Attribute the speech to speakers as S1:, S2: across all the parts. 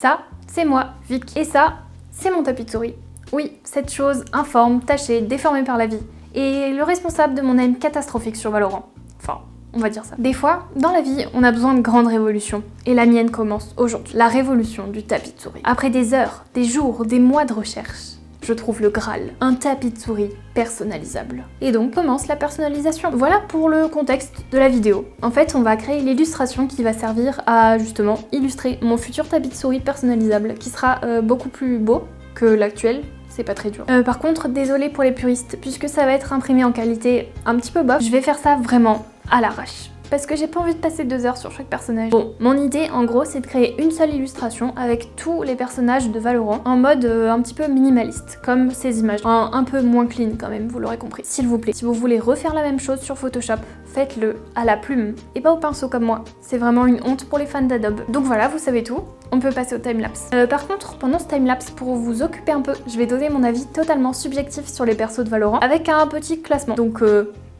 S1: Ça, c'est moi, Vic. Et ça, c'est mon tapis de souris. Oui, cette chose informe, tachée, déformée par la vie. Et le responsable de mon aim catastrophique sur Valorant. Enfin, on va dire ça. Des fois, dans la vie, on a besoin de grandes révolutions. Et la mienne commence aujourd'hui. La révolution du tapis de souris. Après des heures, des jours, des mois de recherche, je trouve le Graal, un tapis de souris personnalisable. Et donc commence la personnalisation. Voilà pour le contexte de la vidéo. En fait, on va créer l'illustration qui va servir à justement illustrer mon futur tapis de souris personnalisable, qui sera beaucoup plus beau que l'actuel. C'est pas très dur. Par contre, désolé pour les puristes, puisque ça va être imprimé en qualité un petit peu bof, je vais faire ça vraiment à l'arrache. Parce que j'ai pas envie de passer 2 heures sur chaque personnage. Bon, mon idée en gros c'est de créer une seule illustration avec tous les personnages de Valorant en mode un petit peu minimaliste, comme ces images. Un peu moins clean quand même, vous l'aurez compris. S'il vous plaît, si vous voulez refaire la même chose sur Photoshop, faites-le à la plume et pas au pinceau comme moi. C'est vraiment une honte pour les fans d'Adobe. Donc voilà, vous savez tout. On peut passer au timelapse. Par contre, pendant ce timelapse, pour vous occuper un peu, je vais donner mon avis totalement subjectif sur les persos de Valorant avec un petit classement. Donc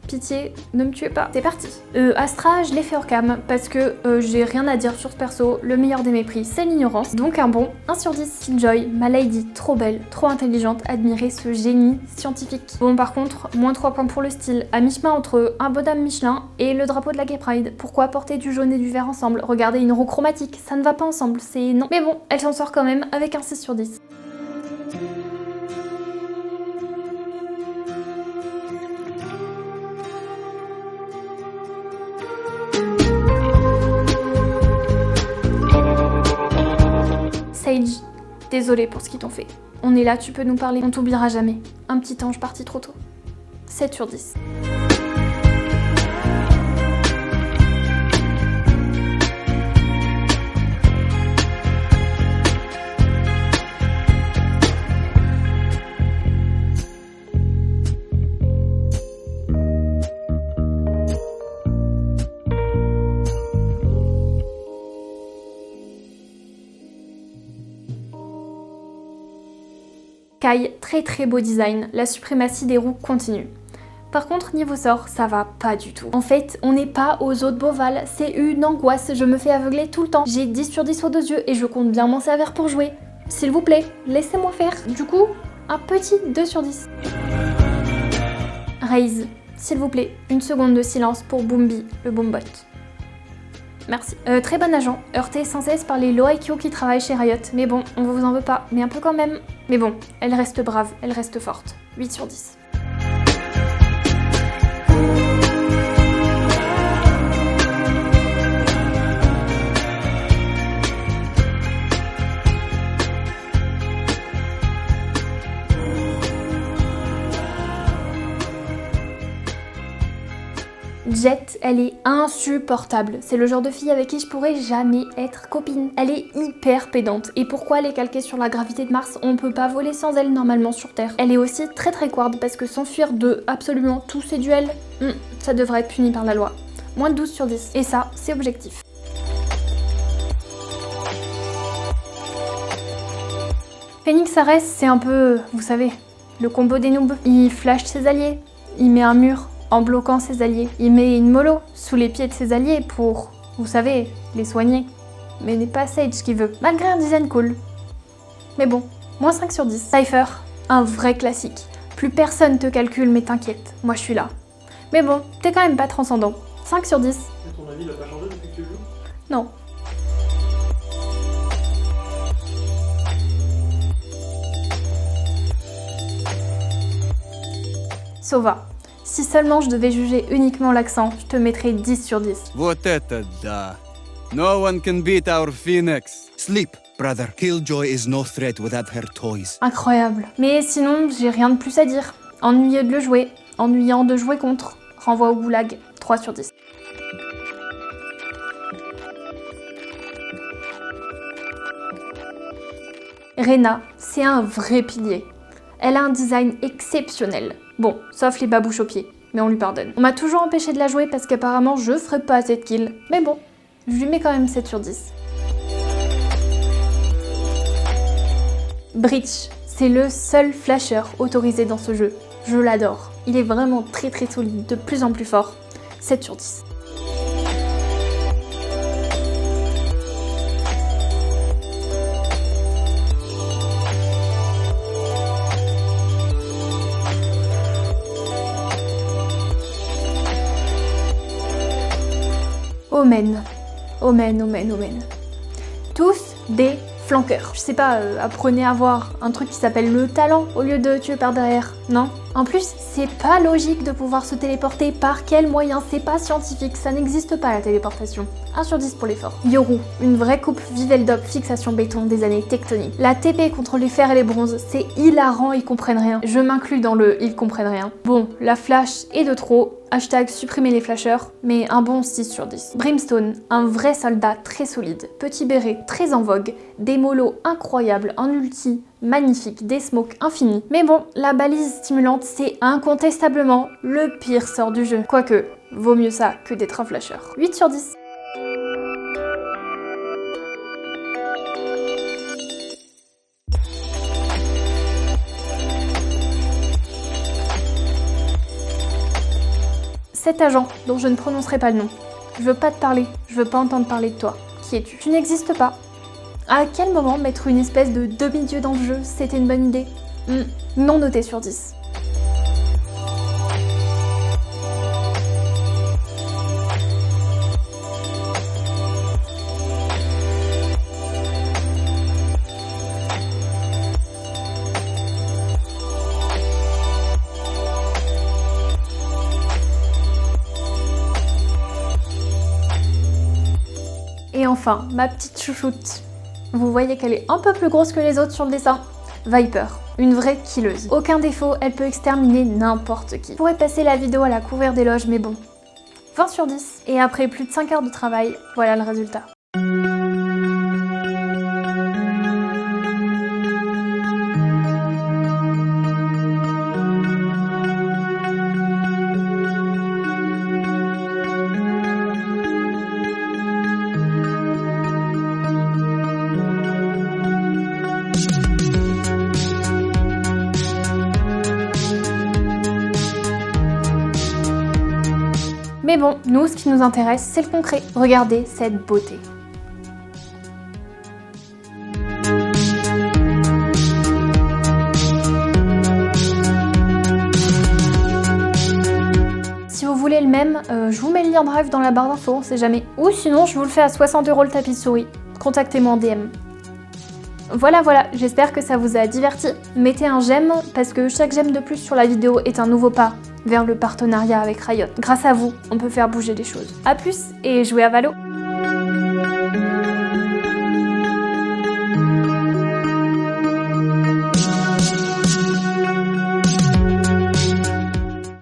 S1: pitié, ne me tuez pas. C'est parti. Astra, je l'ai fait hors cam parce que j'ai rien à dire sur ce perso. Le meilleur des mépris, c'est l'ignorance. Donc un bon 1 sur 10. Killjoy, ma lady, trop belle, trop intelligente. Admirez ce génie scientifique. Bon par contre, moins 3 points pour le style. À mi-chemin entre un bonhomme Michelin et le drapeau de la Gay Pride. Pourquoi porter du jaune et du vert ensemble? Regardez une roue chromatique, ça ne va pas ensemble, c'est non. Mais bon, elle s'en sort quand même avec un 6 sur 10. Sage, désolé pour ce qu'ils t'ont fait. On est là, tu peux nous parler, on t'oubliera jamais. Un petit ange parti trop tôt. 7 sur 10. Kai, très beau design, la suprématie des roues continue. Par contre, niveau sort, ça va pas du tout. En fait, on n'est pas aux eaux de Beauval, c'est une angoisse, je me fais aveugler tout le temps. J'ai 10 sur 10 aux 2 yeux et je compte bien m'en servir pour jouer. S'il vous plaît, laissez-moi faire. Du coup, un petit 2 sur 10. Raze, s'il vous plaît, une seconde de silence pour Boombi, le boombot. Merci. Très bon agent, heurté sans cesse par les low IQ qui travaillent chez Riot. Mais bon, on vous en veut pas, mais un peu quand même. Mais bon, elle reste brave, elle reste forte. 8 sur 10. Jett, elle est insupportable. C'est le genre de fille avec qui je pourrais jamais être copine. Elle est hyper pédante. Et pourquoi elle est calquée sur la gravité de Mars? On peut pas voler sans elle normalement sur Terre. Elle est aussi très quard parce que s'enfuir de absolument tous ses duels, ça devrait être puni par la loi. Moins de 12 sur 10. Et ça, c'est objectif. Phoenix Ares, c'est un peu, vous savez, le combo des noobs. Il flash ses alliés, il met un mur en bloquant ses alliés. Il met une mollo sous les pieds de ses alliés pour, vous savez, les soigner. Mais n'est pas Sage qui veut, malgré un design cool. Mais bon, moins 5 sur 10. Cypher, un vrai classique. Plus personne te calcule, mais t'inquiète, moi je suis là. Mais bon, t'es quand même pas transcendant. 5 sur 10.
S2: Et ton avis, il a pas changé depuis que tu joues?
S1: Non. Sova. Si seulement je devais juger uniquement l'accent, je te mettrais 10 sur 10.
S3: Вот это да. No one can beat our Phoenix.
S4: Sleep, brother. Killjoy is no threat without her toys.
S1: Incroyable. Mais sinon, j'ai rien de plus à dire. Ennuyeux de le jouer, ennuyant de jouer contre. Renvoi au goulag, 3 sur 10. Reyna, c'est un vrai pilier. Elle a un design exceptionnel. Bon, sauf les babouches aux pieds, mais on lui pardonne. On m'a toujours empêché de la jouer parce qu'apparemment je ferais pas assez de kills. Mais bon, je lui mets quand même 7 sur 10. Breach, c'est le seul flasher autorisé dans ce jeu. Je l'adore. Il est vraiment très solide, de plus en plus fort. 7 sur 10. Omen. Omen, omen, omen. Tous des flanqueurs. Je sais pas, apprenez à avoir un truc qui s'appelle le talent au lieu de tuer par derrière, non? En plus, c'est pas logique de pouvoir se téléporter. Par quel moyen? C'est pas scientifique, ça n'existe pas la téléportation. 1 sur 10 pour l'effort. Yoru, une vraie coupe Viveldop fixation béton des années tectoniques. La TP contre les fers et les bronzes, c'est hilarant, ils comprennent rien. Je m'inclus dans le ils comprennent rien. Bon, la flash est de trop. Hashtag supprimer les flasheurs, mais un bon 6 sur 10. Brimstone, un vrai soldat très solide. Petit béret très en vogue. Des molos incroyables, un ulti magnifique, des smokes infinis. Mais bon, la balise stimulante, c'est incontestablement le pire sort du jeu. Quoique, vaut mieux ça que d'être un flasheur. 8 sur 10. Cet agent, dont je ne prononcerai pas le nom. Je veux pas te parler, je veux pas entendre parler de toi. Qui es-tu? Tu n'existes pas. À quel moment mettre une espèce de demi-dieu dans le jeu, c'était une bonne idée? Non noté sur 10. Et enfin, ma petite chouchoute. Vous voyez qu'elle est un peu plus grosse que les autres sur le dessin. Viper, une vraie killeuse. Aucun défaut, elle peut exterminer n'importe qui. Je pourrais passer la vidéo à la couvrir d'éloges, mais bon. 20 sur 10. Et après plus de 5 heures de travail, voilà le résultat. Mais bon, nous, ce qui nous intéresse, c'est le concret. Regardez cette beauté. Si vous voulez le même, je vous mets le lien Drive dans la barre d'infos, on sait jamais. Ou sinon, je vous le fais à 60 € le tapis de souris. Contactez-moi en DM. Voilà, j'espère que ça vous a diverti. Mettez un j'aime, parce que chaque j'aime de plus sur la vidéo est un nouveau pas vers le partenariat avec Riot. Grâce à vous, on peut faire bouger les choses. A plus et jouez à Valo!